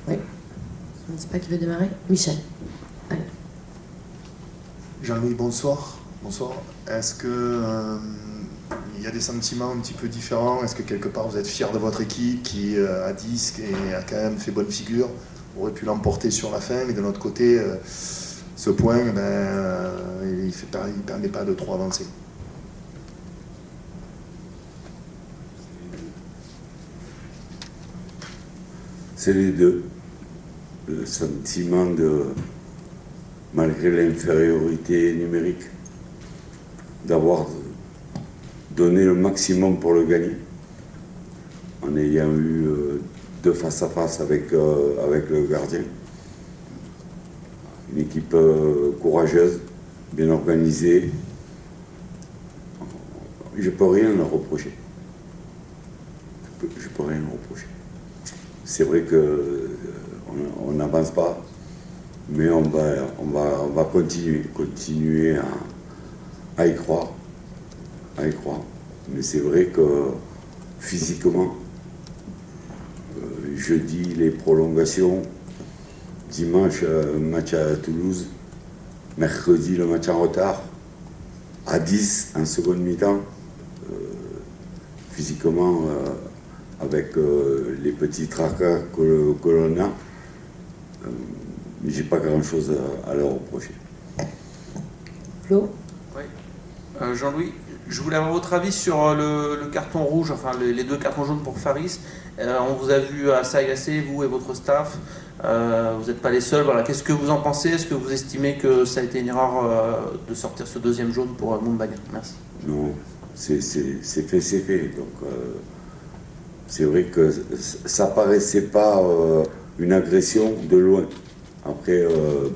Oui. Je ne sais pas qui veut démarrer. Michel. Allez. Jean-Louis, bonsoir. Bonsoir. Est-ce que il y a des sentiments un petit peu différents? Est-ce que quelque part vous êtes fier de votre équipe qui, à 10 et a quand même fait bonne figure, aurait pu l'emporter sur la fin, mais de l'autre côté, ce point, il ne permet pas de trop avancer? C'est les deux. Le sentiment de, malgré l'infériorité numérique, d'avoir donné le maximum pour le gagner, en ayant eu deux face-à-face avec le gardien. Une équipe courageuse, bien organisée. Je ne peux rien leur reprocher. Je peux rien leur reprocher. C'est vrai qu'on n'avance pas, mais on va continuer à y croire. Mais c'est vrai que physiquement, jeudi les prolongations, dimanche match à Toulouse, mercredi le match en retard, à 10 en seconde mi-temps, physiquement avec les petits tracas que l'on a, j'ai pas grand-chose à leur reprocher. Flo? Oui. Jean-Louis, je voulais avoir votre avis sur le carton rouge, enfin les deux cartons jaunes pour Faris. On vous a vu assez agacé, vous et votre staff. Vous n'êtes pas les seuls. Voilà. Qu'est-ce que vous en pensez? Est-ce que vous estimez que ça a été une erreur de sortir ce deuxième jaune pour Montbagnan? Merci. Non, c'est fait, c'est fait. Donc, c'est vrai que ça paraissait pas une agression de loin. Après,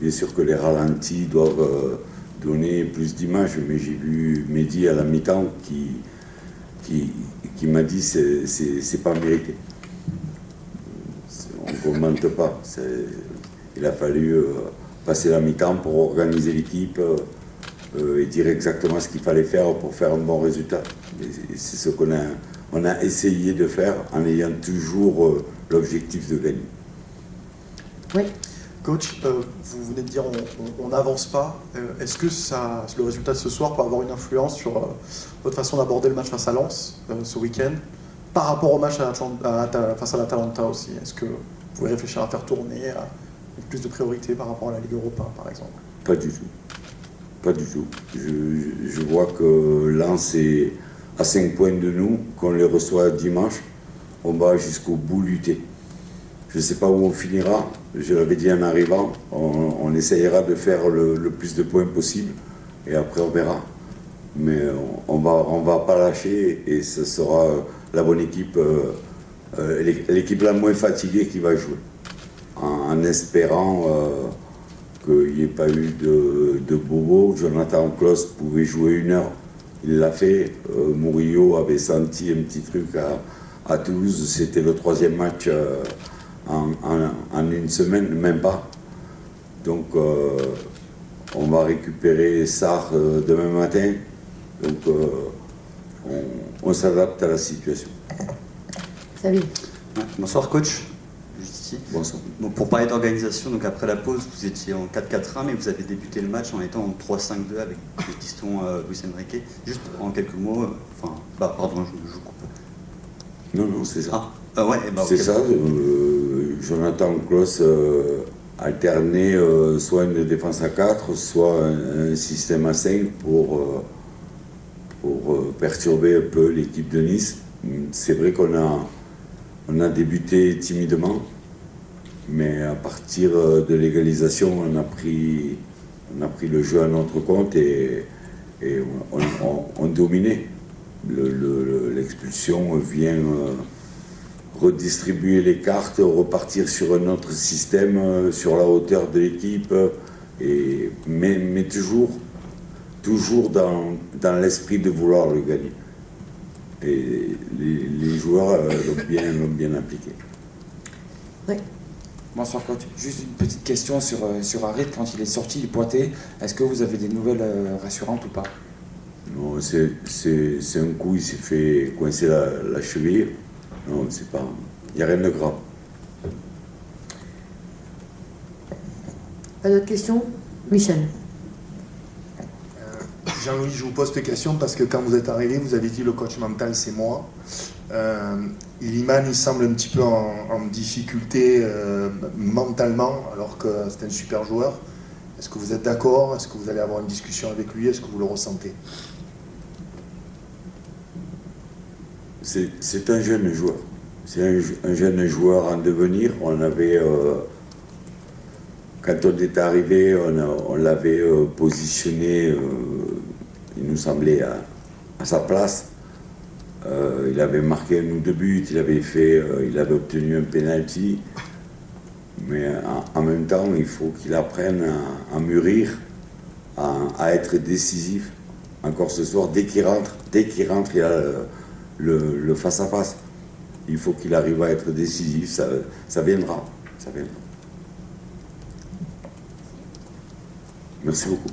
bien sûr que les ralentis doivent donner plus d'images, mais j'ai vu Mehdi à la mi-temps qui m'a dit c'est pas mérité. On ne commente pas. Il a fallu passer la mi-temps pour organiser l'équipe et dire exactement ce qu'il fallait faire pour faire un bon résultat. Et c'est ce qu'on a essayé de faire en ayant toujours l'objectif de gagner. Oui. Coach, vous venez de dire on n'avance pas. Est-ce que le résultat de ce soir peut avoir une influence sur votre façon d'aborder le match face à Lens ce week-end, par rapport au match face à l'Atalanta aussi? Est-ce que vous pouvez réfléchir à faire tourner avec plus de priorité par rapport à la Ligue Europa, par exemple? Pas du tout. Pas du tout. Je vois que Lens est à 5 points de nous, qu'on les reçoit dimanche. On va jusqu'au bout lutter. Je ne sais pas où on finira. Je l'avais dit en arrivant, on essayera de faire le plus de points possible et après on verra. Mais on va pas lâcher et ce sera la bonne équipe, l'équipe la moins fatiguée qui va jouer. En espérant qu'il n'y ait pas eu de bobo. Jonathan Klaus pouvait jouer 1 heure, il l'a fait. Murillo avait senti un petit truc à Toulouse, c'était le 3e match en une semaine, même pas. Donc on va récupérer Sarr demain matin. Donc on s'adapte à la situation. Salut. Bonsoir coach, juste ici. Bonsoir. Donc, pour parler d'organisation, donc après la pause, vous étiez en 4-4-1, mais vous avez débuté le match en étant en 3-5-2 avec le piston Luis Enrique. Juste en quelques mots, pardon, je coupe. Non, c'est ça. Ouais, c'est ça. Jonathan Klaus alternait soit une défense à 4, soit un système à 5 pour perturber un peu l'équipe de Nice. C'est vrai qu'on a débuté timidement, mais à partir de l'égalisation, on a pris le jeu à notre compte et on dominait. L'expulsion vient redistribuer les cartes, repartir sur un autre système, sur la hauteur de l'équipe, mais toujours dans l'esprit de vouloir le gagner. Et les joueurs l'ont bien appliqué. Oui. Bonsoir coach. Juste une petite question sur Harit, quand il est sorti, il pointait. Est-ce que vous avez des nouvelles rassurantes ou pas? Non, c'est un coup, il s'est fait coincer la cheville. Non, c'est pas. Il n'y a rien de grave. Pas d'autres questions? Michel. Jean-Louis, je vous pose cette question parce que quand vous êtes arrivé, vous avez dit le coach mental c'est moi. Iliman, il semble un petit peu en difficulté mentalement alors que c'est un super joueur. Est-ce que vous êtes d'accord? Est-ce que vous allez avoir une discussion avec lui? Est-ce que vous le ressentez? C'est un jeune joueur. C'est un jeune joueur en devenir. On avait, quand on est arrivé, on l'avait positionné, il nous semblait, à sa place. Il avait marqué 1 ou 2 buts, il avait obtenu un penalty. Mais en même temps, il faut qu'il apprenne à mûrir, à être décisif. Encore ce soir, dès qu'il rentre, il y a le face-à-face. Il faut qu'il arrive à être décisif, ça viendra. Merci beaucoup.